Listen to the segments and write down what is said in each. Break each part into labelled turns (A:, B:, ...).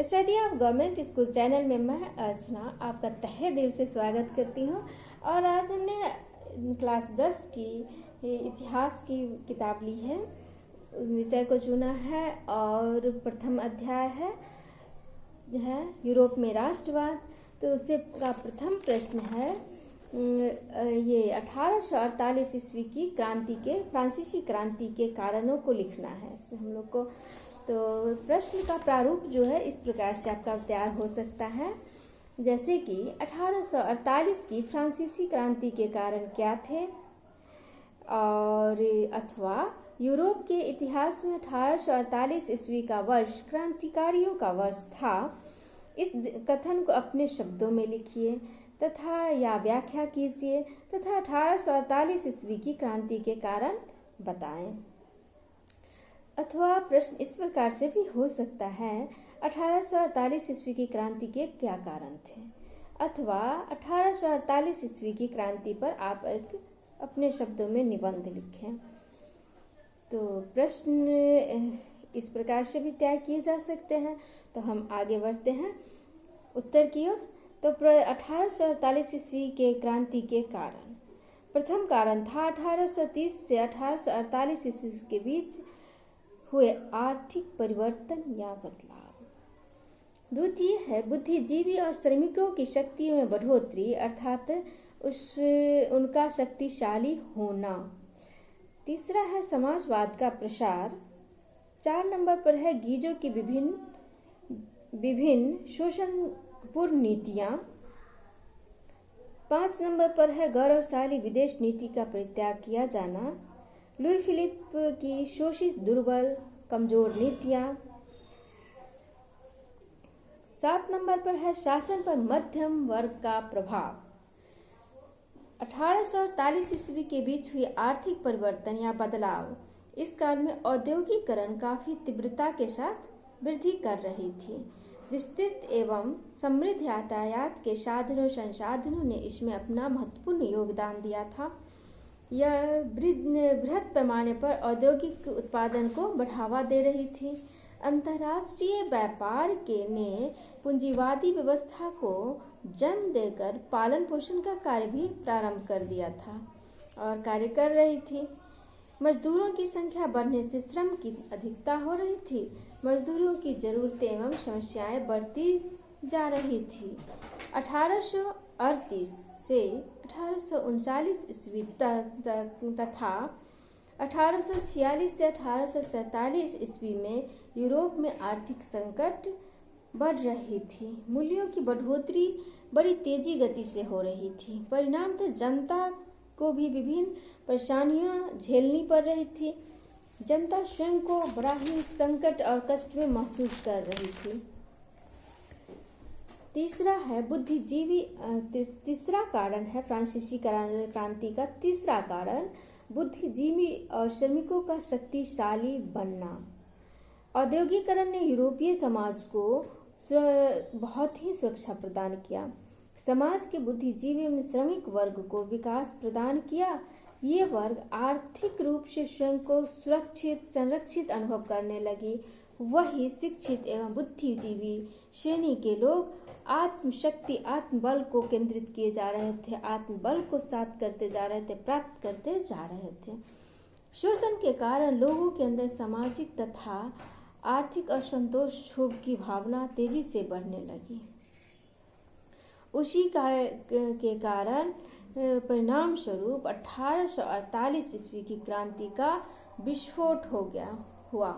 A: Study of government school channel में मैं अर्चना आपका तहे दिल से स्वागत करती हूँ। और आज हमने क्लास 10 की इतिहास की किताब ली है, विषय को चुना है और प्रथम अध्याय है यूरोप में राष्ट्रवाद। तो उससे का प्रथम प्रश्न है ये 1848 ईस्वी की क्रांति के फ्रांसीसी क्रांति के कारणों को लिखना है इसमें हम लोग को। तो प्रश्न का प्रारूप जो है इस प्रकार से आपका तैयार हो सकता है, जैसे कि 1848 की फ्रांसीसी क्रांति के कारण क्या थे, और अथवा यूरोप के इतिहास में 1848 ईस्वी का वर्ष क्रांतिकारियों का वर्ष था। इस कथन को अपने शब्दों में लिखिए तथा या व्याख्या कीजिए तथा 1848 ईस्वी की क्रांति के कारण बताएं। अथवा प्रश्न इस प्रकार से भी हो सकता है, 1848 ईस्वी की क्रांति के क्या कारण थे, अथवा 1848 ईस्वी की क्रांति पर आप एक अपने शब्दों में निबंध लिखें। तो प्रश्न इस प्रकार से भी तैयार किए जा सकते हैं। तो हम आगे बढ़ते हैं उत्तर की ओर। तो 1848 ईस्वी के क्रांति के कारण, प्रथम कारण था 1830 से 1848 ईस्वी के बीच हुए आर्थिक परिवर्तन या बदलाव। द्वितीय है बुद्धिजीवी और श्रमिकों की शक्तियों में बढ़ोतरी, अर्थात उनका शक्तिशाली होना। तीसरा है समाजवाद का प्रसार। 4 नंबर पर है गीजों की विभिन्न शोषणपूर्ण नीतियां। 5 नंबर पर है गौरवशाली विदेश नीति का परित्याग किया जाना। लुई फिलिप की शोषित दुर्बल कमजोर नीतियां। 7 नंबर पर है शासन पर मध्यम वर्ग का प्रभाव। 1848 ईस्वी के बीच हुई आर्थिक परिवर्तन या बदलाव। इस काल में औद्योगिकरण काफी तीव्रता के साथ वृद्धि कर रही थी। विस्तृत एवं समृद्ध यातायात के साधनों संसाधनों ने इसमें अपना महत्वपूर्ण योगदान दिया था। यह बृहद पैमाने पर औद्योगिक उत्पादन को बढ़ावा दे रही थी। अंतर्राष्ट्रीय व्यापार ने पूंजीवादी व्यवस्था को जन्म देकर पालन पोषण का कार्य भी प्रारंभ कर दिया था और कार्य कर रही थी। मजदूरों की संख्या बढ़ने से श्रम की अधिकता हो रही थी। मजदूरों की जरूरतें एवं समस्याएं बढ़ती जा रही थी। 1838 से 1839 ईस्वी तथा 1846 से 1847 ईस्वी में यूरोप में आर्थिक संकट बढ़ रही थी। मूल्यों की बढ़ोतरी बड़ी तेजी गति से हो रही थी। परिणामतः जनता को भी विभिन्न परेशानियां झेलनी पड़ रही थी। जनता स्वयं को बड़ा ही संकट और कष्ट में महसूस कर रही थी। तीसरा है बुद्धिजीवी। तीसरा कारण है फ्रांसीसी क्रांति का तीसरा कारण बुद्धिजीवी और श्रमिकों का शक्तिशाली बनना। औद्योगिकरण ने यूरोपीय समाज को बहुत ही सुरक्षा प्रदान किया। समाज के बुद्धिजीवी एवं श्रमिक वर्ग को विकास प्रदान किया। ये वर्ग आर्थिक रूप से स्वयं को सुरक्षित संरक्षित अनुभव करने लगी। वही शिक्षित एवं बुद्धिजीवी श्रेणी के लोग आत्मशक्ति आत्मबल को केंद्रित किए जा रहे थे, आत्मबल को साथ करते जा रहे थे, प्राप्त करते जा रहे थे। शोषण के कारण लोगों के अंदर सामाजिक तथा आर्थिक असंतोष क्षोभ की भावना तेजी से बढ़ने लगी। उसी के कारण परिणाम स्वरूप 1848 ईस्वी की क्रांति का विस्फोट हुआ।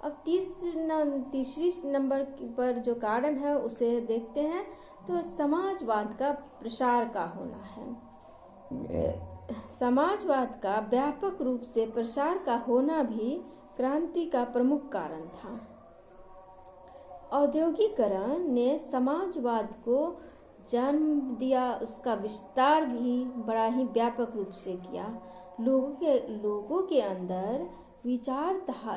A: अब तीसरी नंबर पर जो कारण है उसे देखते हैं। तो समाजवाद का प्रसार का होना है। समाजवाद का व्यापक रूप से प्रसार का होना भी क्रांति का प्रमुख कारण था। औद्योगिकरण ने समाजवाद को जन्म दिया, उसका विस्तार भी बड़ा ही व्यापक रूप से किया। लोगों के अंदर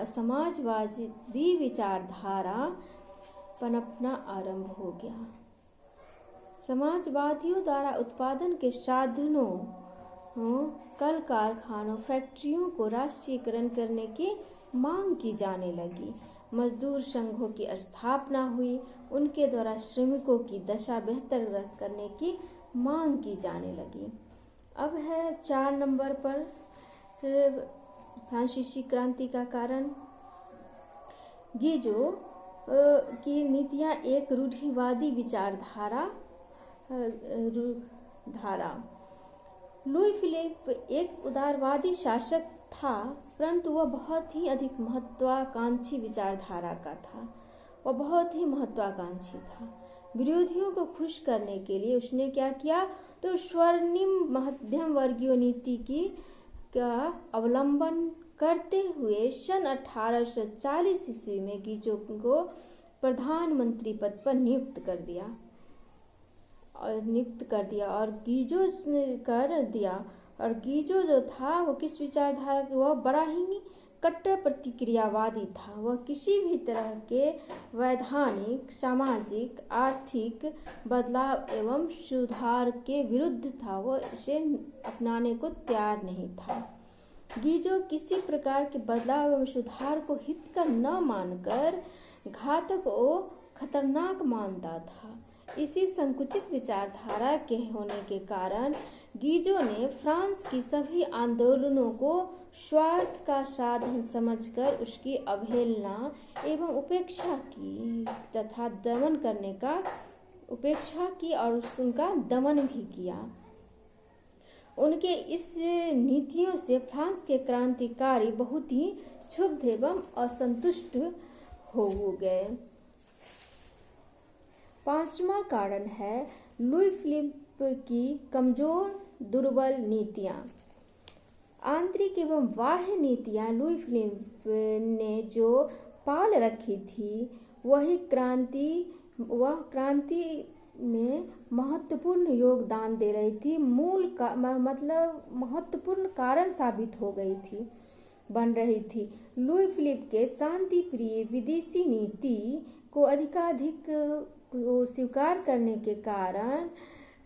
A: समाजवादी विचारधारा पनपना आरंभ हो गया। समाजवादियों द्वारा उत्पादन के साधनों, कल कारखानों, फैक्ट्रियों को राष्ट्रीयकरण करने की मांग की जाने लगी। मजदूर संघों की स्थापना हुई। उनके द्वारा श्रमिकों की दशा बेहतर करने की मांग की जाने लगी। अब है 4 नंबर पर फ्रांसीसी क्रांति का कारण। गीजो की नीतियां एक रूढ़िवादी विचारधारा लुई फिलिप एक उदारवादी शासक था, परंतु वह बहुत ही अधिक महत्वाकांक्षी विचारधारा का था। वह बहुत ही महत्वाकांक्षी था। विरोधियों को खुश करने के लिए उसने क्या किया, तो स्वर्णिम मध्यम वर्गीय नीति का अवलंबन करते हुए सन 1840 ईस्वी में गीजो को प्रधानमंत्री पद पर नियुक्त कर दिया और गीजो जो था वो किस विचारधारा के, वह बड़ा ही कट्टर प्रतिक्रियावादी था। वह किसी भी तरह के वैधानिक, सामाजिक, आर्थिक बदलाव एवं सुधार के विरुद्ध था। वह इसे अपनाने को तैयार नहीं था। गीजो किसी प्रकार के बदलाव एवं सुधार को हितकर न मानकर घातक और खतरनाक मानता था। इसी संकुचित विचारधारा के होने के कारण गीजो ने फ्रांस की सभी आंदोलनों को स्वार्थ का साधन समझकर उसकी अवहेलना एवं उपेक्षा की तथा दमन करने का उपेक्षा की और उनका दमन भी किया। उनके इस नीतियों से फ्रांस के क्रांतिकारी बहुत ही क्षुब्ध एवं असंतुष्ट हो गए। 5वां कारण है लुई फिलिप की कमजोर दुर्बल नीतियां। आंतरिक एवं बाह्य नीतियां लुई फिलिप ने जो पाल रखी थी वह क्रांति में महत्वपूर्ण योगदान दे रही थी, महत्वपूर्ण कारण साबित हो गई थी, बन रही थी। लुई फिलिप के शांति प्रिय विदेशी नीति को अधिकाधिक स्वीकार करने के कारण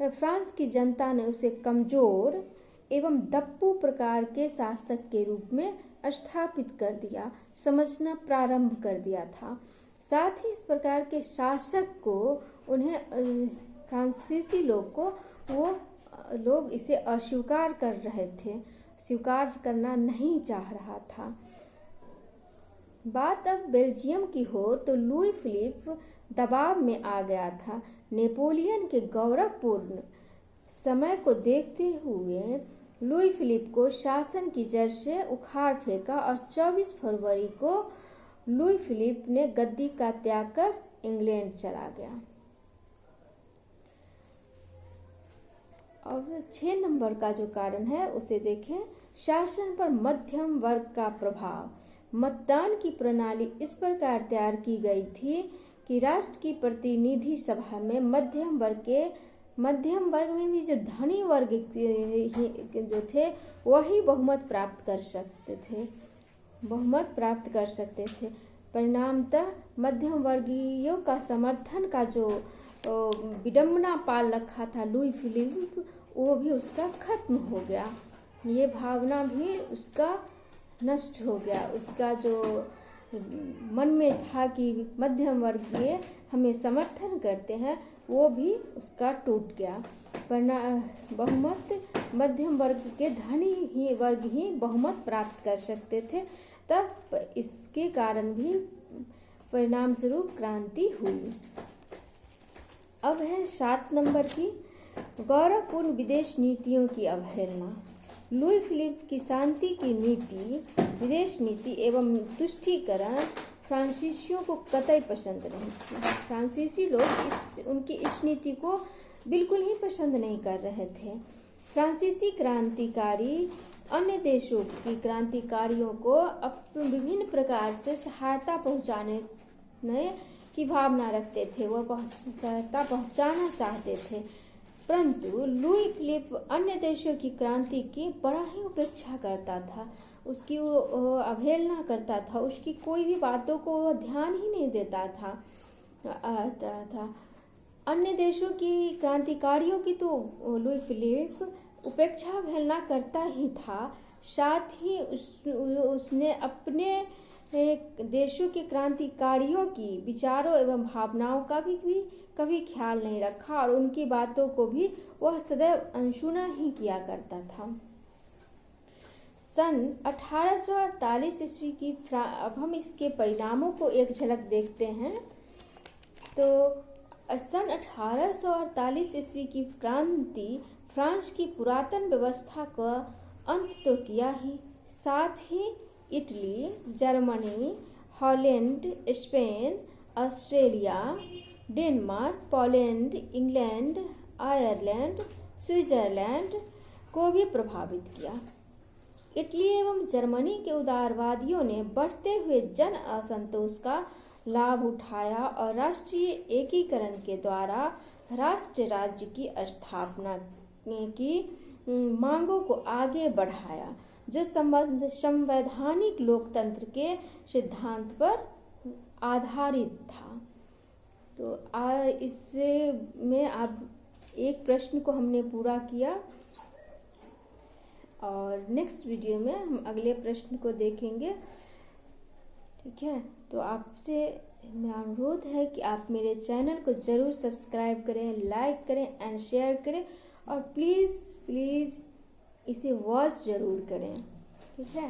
A: फ्रांस की जनता ने उसे कमजोर एवं दप्पू प्रकार के शासक के रूप में स्थापित कर दिया, समझना प्रारंभ कर दिया था। साथ ही इस प्रकार के शासक को फ्रांसीसी लोग इसे अस्वीकार कर रहे थे, स्वीकार करना नहीं चाह रहा था। बात अब बेल्जियम की हो तो लुई फिलिप दबाव में आ गया था। नेपोलियन के गौरवपूर्ण समय को देखते हुए लुई फिलिप को शासन की जड़ से उखाड़ फेंका और 24 फरवरी को लुई फिलिप ने गद्दी का त्याग कर इंग्लैंड चला गया। अब 6 नंबर का जो कारण है उसे देखें। शासन पर मध्यम वर्ग का प्रभाव। मतदान की प्रणाली इस प्रकार तैयार की गई थी कि राष्ट्र की प्रतिनिधि सभा में मध्यम वर्ग में भी जो धनी वर्ग जो थे वही बहुमत प्राप्त कर सकते थे। परिणामतः मध्यम वर्गीयों का समर्थन का जो विडंबना पाल रखा था लुई फिलिप, वो भी उसका खत्म हो गया। ये भावना भी उसका नष्ट हो गया। उसका जो मन में था कि मध्यम वर्गीय हमें समर्थन करते हैं, वो भी उसका टूट गया। बहुमत मध्यम वर्ग के धनी वर्ग ही बहुमत प्राप्त कर सकते थे, तब इसके कारण भी परिणाम स्वरूप क्रांति हुई। अब है 7 नंबर की गौरवपूर्ण विदेश नीतियों की अवहेलना। लुई फिलिप की शांति की नीति, विदेश नीति एवं तुष्टीकरण फ्रांसीसियों को कतई पसंद नहीं थी। फ्रांसीसी लोग उनकी इस नीति को बिल्कुल ही पसंद नहीं कर रहे थे। फ्रांसीसी क्रांतिकारी अन्य देशों की क्रांतिकारियों को विभिन्न प्रकार से सहायता पहुंचाने की भावना रखते थे, वह सहायता पहुंचाना चाहते थे, परंतु लुई फिलिप अन्य देशों की क्रांति की बड़ा ही उपेक्षा करता था, उसकी वो अवहेलना करता था, उसकी कोई भी बातों को ध्यान ही नहीं देता था। अन्य देशों की क्रांतिकारियों की तो लुई फिलिप उपेक्षा अवहेलना करता ही था, साथ ही उसने अपने देशों के क्रांतिकारियों की विचारों एवं भावनाओं का भी कभी ख्याल नहीं रखा और उनकी बातों को भी वह सदैव अनसुना ही किया करता था। सन 1848 ईस्वी की अब हम इसके परिणामों को एक झलक देखते हैं। तो सन 1848 ईस्वी की क्रांति फ्रांस की पुरातन व्यवस्था का अंत तो किया ही, साथ ही Italy, Germany, Holland, Spain, Australia, Denmark, Poland, England, Ireland, Switzerland को भी प्रभावित किया। इटली एवं जर्मनी के उदारवादियों ने बढ़ते हुए जन असंतोष का लाभ उठाया और राष्ट्रीय एकीकरण के द्वारा राष्ट्र राज्य की स्थापना की मांगों को आगे बढ़ाया, जो संवैधानिक लोकतंत्र के सिद्धांत पर आधारित था। तो इससे में अब एक प्रश्न को हमने पूरा किया और नेक्स्ट वीडियो में हम अगले प्रश्न को देखेंगे। ठीक है, तो आपसे मेरा अनुरोध है कि आप मेरे चैनल को जरूर सब्सक्राइब करें, लाइक करें एंड शेयर करें और प्लीज़ इसे वॉच जरूर करें। ठीक है।